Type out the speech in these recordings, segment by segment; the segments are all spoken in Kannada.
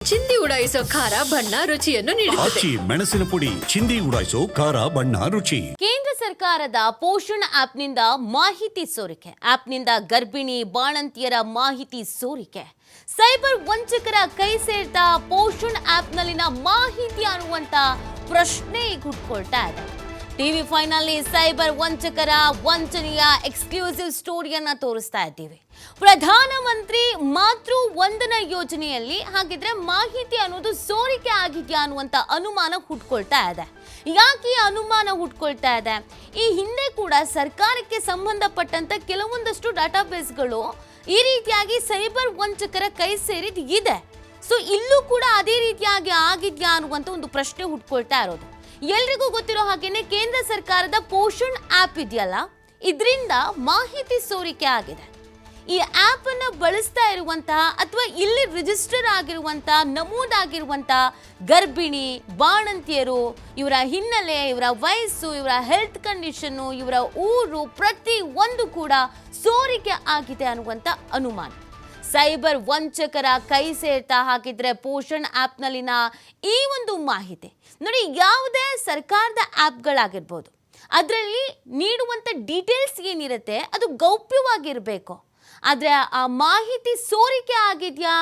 ಚಿಂದಿ ಉಡಾಯಿಸೋ ಖಾರ ಬಣ್ಣ ರುಚಿಯನ್ನು ನೀಡುತ್ತದೆ. ಮೆಣಸಿನ ಪುಡಿ ಚಿಂದಿ ಉಡಾಯಿಸೋ ಖಾರ ಬಣ್ಣ ರುಚಿ. ಕೇಂದ್ರ ಸರ್ಕಾರದ ಪೋಷಣ್ ಆಪ್ನಿಂದ ಮಾಹಿತಿ ಸೋರಿಕೆ. ಆಪ್ನಿಂದ ಗರ್ಭಿಣಿ ಬಾಣಂತಿಯರ ಮಾಹಿತಿ ಸೋರಿಕೆ. ಸೈಬರ್ ವಂಚಕರ ಕೈ ಸೇರ್ತಾ ಪೋಷಣ್ ಆಪ್ನಲ್ಲಿನ ಮಾಹಿತಿ ಅನ್ನುವಂತ ಪ್ರಶ್ನೆ ಈಗ ಹುಟ್ಕೊಳ್ತಾ ಇದೆ. ಟಿವಿ ಫೈನಲ್ಲಿ ಸೈಬರ್ ವಂಚಕರ ವಂಚನೆಯ ಎಕ್ಸ್ಕ್ಲೂಸಿವ್ ಸ್ಟೋರಿಯನ್ನ ತೋರಿಸ್ತಾ ಇದ್ದೀವಿ. ಪ್ರಧಾನಮಂತ್ರಿ ಮಾತೃ ವಂದನಾ ಯೋಜನೆಯಲ್ಲಿ ಹಾಗಿದ್ರೆ ಮಾಹಿತಿ ಅನ್ನೋದು ಸೋರಿಕೆ ಆಗಿದೆಯಾ ಅನ್ನುವಂಥ ಅನುಮಾನ ಹುಟ್ಕೊಳ್ತಾ ಇದೆ. ಯಾಕೆ ಈ ಅನುಮಾನ ಹುಟ್ಕೊಳ್ತಾ ಇದೆ? ಈ ಹಿಂದೆ ಕೂಡ ಸರ್ಕಾರಕ್ಕೆ ಸಂಬಂಧಪಟ್ಟಂತ ಕೆಲವೊಂದಷ್ಟು ಡಾಟಾಬೇಸ್ಗಳು ಈ ರೀತಿಯಾಗಿ ಸೈಬರ್ ವಂಚಕರ ಕೈ ಸೇರಿದ್ ಇದೆ. ಸೊ ಇಲ್ಲೂ ಕೂಡ ಅದೇ ರೀತಿಯಾಗಿ ಆಗಿದ್ಯಾ ಅನ್ನುವಂಥ ಒಂದು ಪ್ರಶ್ನೆ ಹುಟ್ಕೊಳ್ತಾ ಇರೋದು. ಎಲ್ರಿಗೂ ಗೊತ್ತಿರೋ ಹಾಗೇನೆ ಕೇಂದ್ರ ಸರ್ಕಾರದ ಪೋಷಣ್ ಆಪ್ ಇದೆಯಲ್ಲ, ಇದರಿಂದ ಮಾಹಿತಿ ಸೋರಿಕೆ ಆಗಿದೆ. ಈ ಆಪ್ ಅನ್ನ ಬಳಸ್ತಾ ಇರುವಂತಹ ಅಥವಾ ಇಲ್ಲಿ ರಿಜಿಸ್ಟರ್ ಆಗಿರುವಂತಹ ನಮೂದಾಗಿರುವಂತಹ ಗರ್ಭಿಣಿ ಬಾಣಂತಿಯರು, ಇವರ ಹಿನ್ನೆಲೆ, ಇವರ ವಯಸ್ಸು, ಇವರ ಹೆಲ್ತ್ ಕಂಡೀಷನ್ನು, ಇವರ ಊರು ಪ್ರತಿ ಒಂದು ಕೂಡ ಸೋರಿಕೆ ಆಗಿದೆ ಅನ್ನುವಂಥ ಅನುಮಾನ. ಸೈಬರ್ ವಂಚಕರ ಕೈ ಸೇರ್ತಾ ಹಾಕಿದ್ರೆ ಪೋಷಣ್ ಆ್ಯಪ್ನಲ್ಲಿನ ಈ ಒಂದು ಮಾಹಿತಿ ನೋಡಿ, ಯಾವುದೇ ಸರ್ಕಾರದ ಆ್ಯಪ್ಗಳಾಗಿರ್ಬೋದು, ಅದರಲ್ಲಿ ನೀಡುವಂಥ ಡೀಟೇಲ್ಸ್ ಏನಿರುತ್ತೆ ಅದು ಗೌಪ್ಯವಾಗಿರಬೇಕು. ಆದರೆ ಆ ಮಾಹಿತಿ ಸೋರಿಕೆ ಆಗಿದೆಯಾ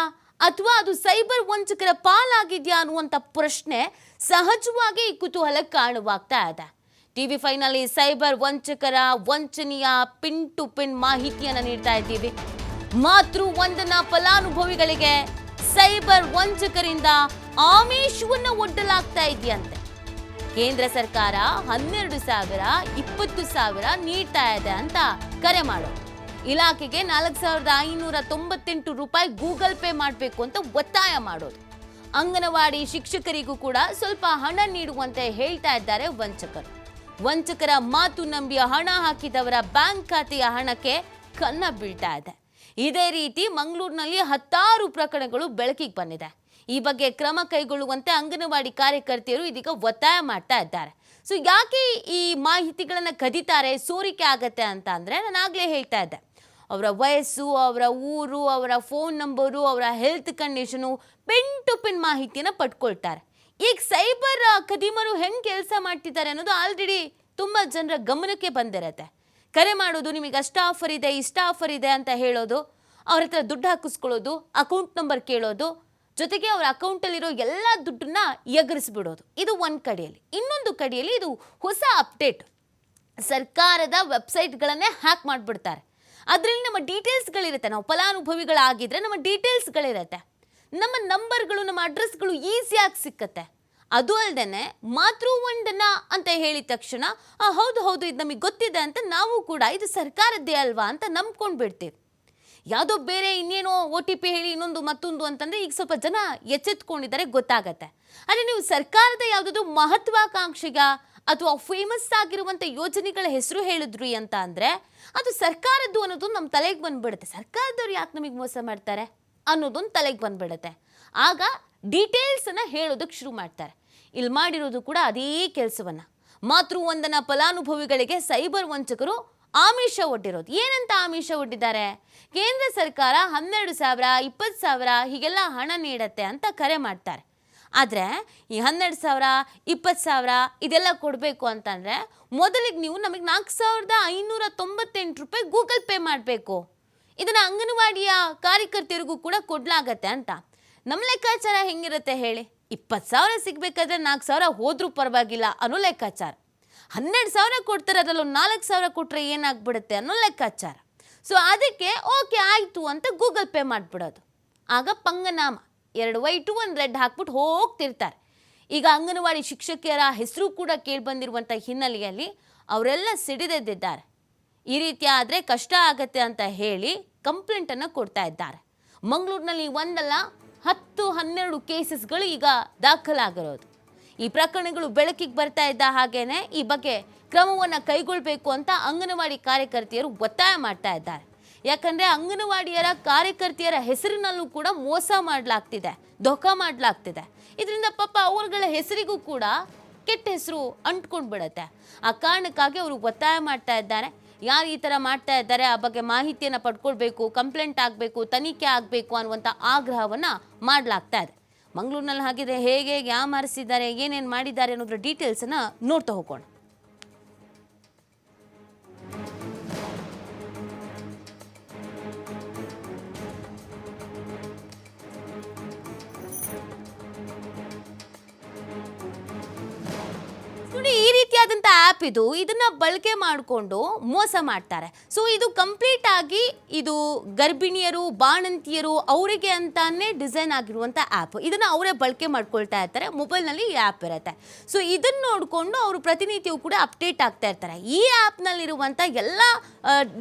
ಅಥವಾ ಅದು ಸೈಬರ್ ವಂಚಕರ ಪಾಲಾಗಿದೆಯಾ ಅನ್ನುವಂಥ ಪ್ರಶ್ನೆ ಸಹಜವಾಗಿ ಈ ಕುತೂಹಲಕ್ಕೆ ಕಾರಣವಾಗ್ತಾ ಇದೆ. ಟಿವಿ ಫೈನಲ್ಲಿ ಸೈಬರ್ ವಂಚಕರ ವಂಚನೆಯ ಪಿನ್ ಟು ಪಿನ್ ಮಾಹಿತಿಯನ್ನು ನೀಡ್ತಾ ಇದ್ದೀವಿ. ಮಾತೃ ವಂದನಾ ಫಲಾನುಭವಿಗಳಿಗೆ ಸೈಬರ್ ವಂಚಕರಿಂದ ಆಮಿಷವನ್ನು ಒಡ್ಡಲಾಗ್ತಾ ಇದೆಯಂತೆ. ಕೇಂದ್ರ ಸರ್ಕಾರ 12,000, 20,000 ನೀಡ್ತಾ ಇದೆ ಅಂತ ಕರೆ ಮಾಡೋದು. ಇಲಾಖೆಗೆ 4,598 ರೂಪಾಯಿ ಗೂಗಲ್ ಪೇ ಮಾಡಬೇಕು ಅಂತ ಒತ್ತಾಯ ಮಾಡೋದು. ಅಂಗನವಾಡಿ ಶಿಕ್ಷಕರಿಗೂ ಕೂಡ ಸ್ವಲ್ಪ ಹಣ ನೀಡುವಂತೆ ಹೇಳ್ತಾ ಇದ್ದಾರೆ ವಂಚಕರು. ವಂಚಕರ ಮಾತು ನಂಬಿ ಹಣ ಹಾಕಿದವರ ಬ್ಯಾಂಕ್ ಖಾತೆಯ ಹಣಕ್ಕೆ ಕನ್ನ ಬೀಳ್ತಾ ಇದೆ. ಇದೇ ರೀತಿ ಮಂಗಳೂರಿನಲ್ಲಿ 10 ಪ್ರಕರಣಗಳು ಬೆಳಕಿಗೆ ಬಂದಿದೆ. ಈ ಬಗ್ಗೆ ಕ್ರಮ ಕೈಗೊಳ್ಳುವಂತೆ ಅಂಗನವಾಡಿ ಕಾರ್ಯಕರ್ತೆಯರು ಇದೀಗ ಒತ್ತಾಯ ಮಾಡ್ತಾ ಇದ್ದಾರೆ. ಸೊ ಯಾಕೆ ಈ ಮಾಹಿತಿಗಳನ್ನು ಕದೀತಾರೆ, ಸೋರಿಕೆ ಆಗತ್ತೆ ಅಂತ ಅಂದರೆ, ನಾನು ಆಗಲೇ ಹೇಳ್ತಾ ಇದ್ದೆ, ಅವರ ವಯಸ್ಸು, ಅವರ ಊರು, ಅವರ ಫೋನ್ ನಂಬರು, ಅವರ health condition, pin to pin ಮಾಹಿತಿಯನ್ನು ಪಡ್ಕೊಳ್ತಾರೆ. ಈಗ ಸೈಬರ್ ಖದೀಮರು ಹೆಂಗೆ ಕೆಲಸ ಮಾಡ್ತಿದ್ದಾರೆ ಅನ್ನೋದು ಆಲ್ರೆಡಿ ತುಂಬ ಜನರ ಗಮನಕ್ಕೆ ಬಂದಿರತ್ತೆ. ಕರೆ ಮಾಡೋದು, ನಿಮಗೆ ಅಷ್ಟ ಆಫರ್ ಇದೆ, ಇಷ್ಟ ಆಫರ್ ಇದೆ ಅಂತ ಹೇಳೋದು, ಅವ್ರ ಹತ್ರ ದುಡ್ಡು ಹಾಕಿಸ್ಕೊಳ್ಳೋದು, ಅಕೌಂಟ್ ನಂಬರ್ ಕೇಳೋದು, ಜೊತೆಗೆ ಅವರ ಅಕೌಂಟಲ್ಲಿರೋ ಎಲ್ಲ ದುಡ್ಡನ್ನ ಎಗರಿಸ್ಬಿಡೋದು. ಇದು ಒಂದು ಕಡೆಯಲ್ಲಿ. ಇನ್ನೊಂದು ಕಡೆಯಲ್ಲಿ ಇದು ಹೊಸ ಅಪ್ಡೇಟ್. ಸರ್ಕಾರದ ವೆಬ್ಸೈಟ್ಗಳನ್ನೇ ಹ್ಯಾಕ್ ಮಾಡಿಬಿಡ್ತಾರೆ. ಅದರಲ್ಲಿ ನಮ್ಮ ಡೀಟೇಲ್ಸ್ಗಳಿರುತ್ತೆ. ನಾವು ಫಲಾನುಭವಿಗಳಾಗಿದ್ದರೆ ನಮ್ಮ ಡೀಟೇಲ್ಸ್ಗಳಿರುತ್ತೆ, ನಮ್ಮ ನಂಬರ್ಗಳು, ನಮ್ಮ ಅಡ್ರೆಸ್ಗಳು ಈಸಿಯಾಗಿ ಸಿಕ್ಕತ್ತೆ. ಅದು ಅಲ್ಲದೆ ಮಾತೃವಂದನಾ ಅಂತ ಹೇಳಿದ ತಕ್ಷಣ ಹೌದು ಹೌದು ಇದು ನಮಗೆ ಗೊತ್ತಿದೆ ಅಂತ ನಾವು ಕೂಡ ಇದು ಸರ್ಕಾರದ್ದೇ ಅಲ್ವಾ ಅಂತ ನಂಬ್ಕೊಂಡು ಬಿಡ್ತೀವಿ. ಯಾವುದೋ ಬೇರೆ ಇನ್ನೇನೋ OTP ಹೇಳಿ ಇನ್ನೊಂದು ಮತ್ತೊಂದು ಅಂತಂದರೆ ಈಗ ಸ್ವಲ್ಪ ಜನ ಎಚ್ಚೆತ್ಕೊಂಡಿದ್ದಾರೆ, ಗೊತ್ತಾಗತ್ತೆ. ಆದರೆ ನೀವು ಸರ್ಕಾರದ ಯಾವುದಾದ್ರು ಮಹತ್ವಾಕಾಂಕ್ಷೆಗ ಅಥವಾ ಫೇಮಸ್ ಆಗಿರುವಂಥ ಯೋಜನೆಗಳ ಹೆಸರು ಹೇಳಿದ್ರಿ ಅಂತ ಅಂದರೆ ಅದು ಸರ್ಕಾರದ್ದು ಅನ್ನೋದು ನಮ್ಮ ತಲೆಗೆ ಬಂದುಬಿಡುತ್ತೆ. ಸರ್ಕಾರದವ್ರು ಯಾಕೆ ನಮಗೆ ಮೋಸ ಮಾಡ್ತಾರೆ ಅನ್ನೋದೊಂದು ತಲೆಗೆ ಬಂದುಬಿಡುತ್ತೆ. ಆಗ ಡೀಟೇಲ್ಸನ್ನು ಹೇಳೋದಕ್ಕೆ ಶುರು ಮಾಡ್ತಾರೆ. ಇಲ್ಲಿ ಮಾಡಿರೋದು ಕೂಡ ಅದೇ ಕೆಲಸವನ್ನು. ಮಾತೃವಂದನಾ ಫಲಾನುಭವಿಗಳಿಗೆ ಸೈಬರ್ ವಂಚಕರು ಆಮಿಷ ಒಡ್ಡಿರೋದು. ಏನಂತ ಆಮಿಷ ಒಡ್ಡಿದ್ದಾರೆ? ಕೇಂದ್ರ ಸರ್ಕಾರ 12,000, 20,000 ಹೀಗೆಲ್ಲ ಹಣ ನೀಡತ್ತೆ ಅಂತ ಕರೆ ಮಾಡ್ತಾರೆ. ಆದರೆ ಈ 12,000, 20,000 ಇದೆಲ್ಲ ಕೊಡಬೇಕು ಅಂತಂದರೆ ಮೊದಲಿಗೆ ನೀವು ನಮಗೆ 4,598 ರೂಪಾಯಿ ಗೂಗಲ್ ಪೇ ಮಾಡಬೇಕು. ಇದನ್ನು ಅಂಗನವಾಡಿಯ ಕಾರ್ಯಕರ್ತೆಯರಿಗೂ ಕೂಡ ಕೊಡಲಾಗತ್ತೆ ಅಂತ. ನಮ್ಮ ಲೆಕ್ಕಾಚಾರ ಹೆಂಗಿರುತ್ತೆ ಹೇಳಿ? 20,000 ಸಿಗಬೇಕಾದ್ರೆ 4,000 ಹೋದ್ರೂ ಪರವಾಗಿಲ್ಲ ಅನ್ನೋ ಲೆಕ್ಕಾಚಾರ. 12,000 ಕೊಡ್ತಾರೆ, ಅದರಲ್ಲೂ 4,000 ಕೊಟ್ಟರೆ ಏನಾಗ್ಬಿಡುತ್ತೆ ಅನ್ನೋ ಲೆಕ್ಕಾಚಾರ. ಸೊ ಅದಕ್ಕೆ ಓಕೆ ಆಯಿತು ಅಂತ ಗೂಗಲ್ ಪೇ ಮಾಡಿಬಿಡೋದು. ಆಗ ಪಂಗನಾಮ 2 ವೈಟು 1 ರೆಡ್ ಹಾಕ್ಬಿಟ್ಟು ಹೋಗ್ತಿರ್ತಾರೆ. ಈಗ ಅಂಗನವಾಡಿ ಶಿಕ್ಷಕಿಯರ ಹೆಸರು ಕೂಡ ಕೇಳಿಬಂದಿರುವಂಥ ಹಿನ್ನೆಲೆಯಲ್ಲಿ ಅವರೆಲ್ಲ ಸಿಡಿದೆದ್ದಿದ್ದಾರೆ. ಈ ರೀತಿ ಆದರೆ ಕಷ್ಟ ಆಗತ್ತೆ ಅಂತ ಹೇಳಿ ಕಂಪ್ಲೇಂಟನ್ನು ಕೊಡ್ತಾ ಇದ್ದಾರೆ. ಮಂಗಳೂರಿನಲ್ಲಿ ಒಂದಲ್ಲ 10-12 ಕೇಸಸ್ಗಳು ಈಗ ದಾಖಲಾಗಿರೋದು. ಈ ಪ್ರಕರಣಗಳು ಬೆಳಕಿಗೆ ಬರ್ತಾ ಇದ್ದ ಹಾಗೇನೆ ಈ ಬಗ್ಗೆ ಕ್ರಮವನ್ನು ಕೈಗೊಳ್ಳಬೇಕು ಅಂತ ಅಂಗನವಾಡಿ ಕಾರ್ಯಕರ್ತೆಯರು ಒತ್ತಾಯ ಮಾಡ್ತಾ ಇದ್ದಾರೆ. ಯಾಕಂದರೆ ಅಂಗನವಾಡಿಯರ ಕಾರ್ಯಕರ್ತೆಯರ ಹೆಸರಿನಲ್ಲೂ ಕೂಡ ಮೋಸ ಮಾಡಲಾಗ್ತಿದೆ, ಧೋಖಾ ಮಾಡಲಾಗ್ತಿದೆ. ಇದರಿಂದ ಪಾಪ ಅವರುಗಳ ಹೆಸರಿಗೂ ಕೂಡ ಕೆಟ್ಟ ಹೆಸರು ಅಂಟ್ಕೊಂಡು ಬಿಡುತ್ತೆ. ಆ ಕಾರಣಕ್ಕಾಗಿ ಅವರು ಒತ್ತಾಯ ಮಾಡ್ತಾ ಇದ್ದಾರೆ. ಯಾರು ಈ ಥರ ಮಾಡ್ತಾ ಇದ್ದಾರೆ ಆ ಬಗ್ಗೆ ಮಾಹಿತಿಯನ್ನು ಪಡ್ಕೊಳ್ಬೇಕು, ಕಂಪ್ಲೇಂಟ್ ಆಗಬೇಕು, ತನಿಖೆ ಆಗಬೇಕು ಅನ್ನುವಂಥ ಆಗ್ರಹವನ್ನು ಮಾಡಲಾಗ್ತಾ ಇದೆ. ಮಂಗಳೂರಿನಲ್ಲಿ ಹಾಗಿದ್ರೆ ಹೇಗೆ ಯಾಮಾರಿಸಿದ್ದಾರೆ, ಏನೇನು ಮಾಡಿದ್ದಾರೆ ಅನ್ನೋದ್ರ ಡೀಟೇಲ್ಸನ್ನು ನೋಡ್ತಾ ಹೋಗೋಣ. ನೋಡಿ, ಈ ರೀತಿಯಾದಂಥ ಆ್ಯಪ್ ಇದನ್ನ ಬಳಕೆ ಮಾಡಿಕೊಂಡು ಮೋಸ ಮಾಡ್ತಾರೆ. ಸೊ ಇದು ಕಂಪ್ಲೀಟ್ ಆಗಿ ಇದು ಗರ್ಭಿಣಿಯರು, ಬಾಣಂತಿಯರು ಅವರಿಗೆ ಅಂತಾನೆ ಡಿಸೈನ್ ಆಗಿರುವಂಥ ಆ್ಯಪ್. ಇದನ್ನು ಅವರೇ ಬಳಕೆ ಮಾಡ್ಕೊಳ್ತಾ ಇರ್ತಾರೆ. ಮೊಬೈಲ್ನಲ್ಲಿ ಈ ಆ್ಯಪ್ ಇರುತ್ತೆ. ಸೊ ಇದನ್ನು ನೋಡಿಕೊಂಡು ಅವರು ಪ್ರತಿನಿತ್ಯವೂ ಕೂಡ ಅಪ್ಡೇಟ್ ಆಗ್ತಾ ಇರ್ತಾರೆ. ಈ ಆ್ಯಪ್ನಲ್ಲಿರುವಂಥ ಎಲ್ಲ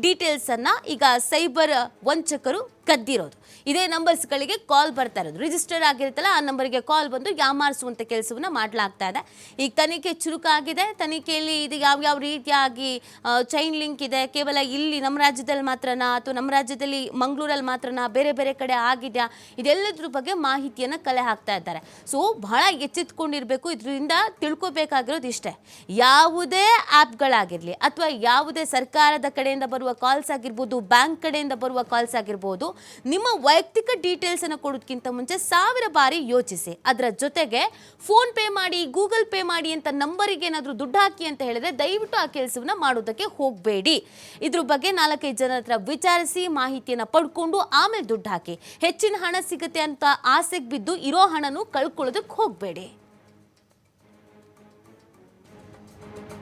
ಡೀಟೇಲ್ಸನ್ನು ಈಗ ಸೈಬರ್ ವಂಚಕರು ಕದ್ದಿರೋದು. ಇದೇ ನಂಬರ್ಸ್ಗಳಿಗೆ ಕಾಲ್ ಬರ್ತಾ ಇರೋದು. ರಿಜಿಸ್ಟರ್ ಆಗಿರುತ್ತಲ್ಲ, ಆ ನಂಬರ್ಗೆ ಕಾಲ್ ಬಂದು ಯಾಮಾರಿಸುವಂಥ ಕೆಲಸವನ್ನು ಮಾಡಲಾಗ್ತಾ ಇದೆ. ಈಗ ತನಿಖೆ ಚುರುಕಾಗಿದೆ. ತನಿಖೆಯಲ್ಲಿ ಇದು ಯಾವ್ಯಾವ ರೀತಿಯಾಗಿ ಚೈನ್ ಲಿಂಕ್ ಇದೆ, ಕೇವಲ ಇಲ್ಲಿ ನಮ್ಮ ರಾಜ್ಯದಲ್ಲಿ ಮಾತ್ರನಾ ಅಥವಾ ನಮ್ಮ ರಾಜ್ಯದಲ್ಲಿ ಮಂಗಳೂರಲ್ಲಿ ಮಾತ್ರನಾ, ಬೇರೆ ಬೇರೆ ಕಡೆ ಆಗಿದೆಯಾ, ಇದೆಲ್ಲದ್ರ ಬಗ್ಗೆ ಮಾಹಿತಿಯನ್ನು ಕಲೆ ಹಾಕ್ತಾ ಇದ್ದಾರೆ. ಸೊ ಬಹಳ ಎಚ್ಚೆತ್ಕೊಂಡಿರಬೇಕು. ಇದರಿಂದ ತಿಳ್ಕೊಬೇಕಾಗಿರೋದು ಇಷ್ಟೇ, ಯಾವುದೇ ಆ್ಯಪ್ಗಳಾಗಿರಲಿ ಅಥವಾ ಯಾವುದೇ ಸರ್ಕಾರದ ಕಡೆಯಿಂದ ಬರುವ ಕಾಲ್ಸ್ ಆಗಿರ್ಬೋದು, ಬ್ಯಾಂಕ್ ಕಡೆಯಿಂದ ಬರುವ ಕಾಲ್ಸ್ ಆಗಿರ್ಬೋದು, ನಿಮ್ಮ ವೈಯಕ್ತಿಕ ಡೀಟೇಲ್ಸ್ ಅನ್ನು ಕೊಡೋದಕ್ಕಿಂತ ಮುಂಚೆ 1000 ಬಾರಿ ಯೋಚಿಸಿ. ಅದರ ಜೊತೆಗೆ ಫೋನ್ ಪೇ ಮಾಡಿ, ಗೂಗಲ್ ಪೇ ಮಾಡಿ ಅಂತ ನಂಬರಿಗೆ ಏನಾದರೂ ದುಡ್ಡು ಹಾಕಿ ಅಂತ ಹೇಳಿದ್ರೆ ದಯವಿಟ್ಟು ಆ ಕೆಲಸವನ್ನ ಮಾಡೋದಕ್ಕೆ ಹೋಗಬೇಡಿ. ಇದ್ರ ಬಗ್ಗೆ 4-5 ಜನರ ಹತ್ರ ವಿಚಾರಿಸಿ ಮಾಹಿತಿಯನ್ನು ಪಡ್ಕೊಂಡು ಆಮೇಲೆ ದುಡ್ಡು ಹಾಕಿ. ಹೆಚ್ಚಿನ ಹಣ ಸಿಗುತ್ತೆ ಅಂತ ಆಸೆಗೆ ಬಿದ್ದು ಇರೋ ಹಣನೂ ಕಳ್ಕೊಳ್ಳೋದಕ್ಕೆ ಹೋಗಬೇಡಿ.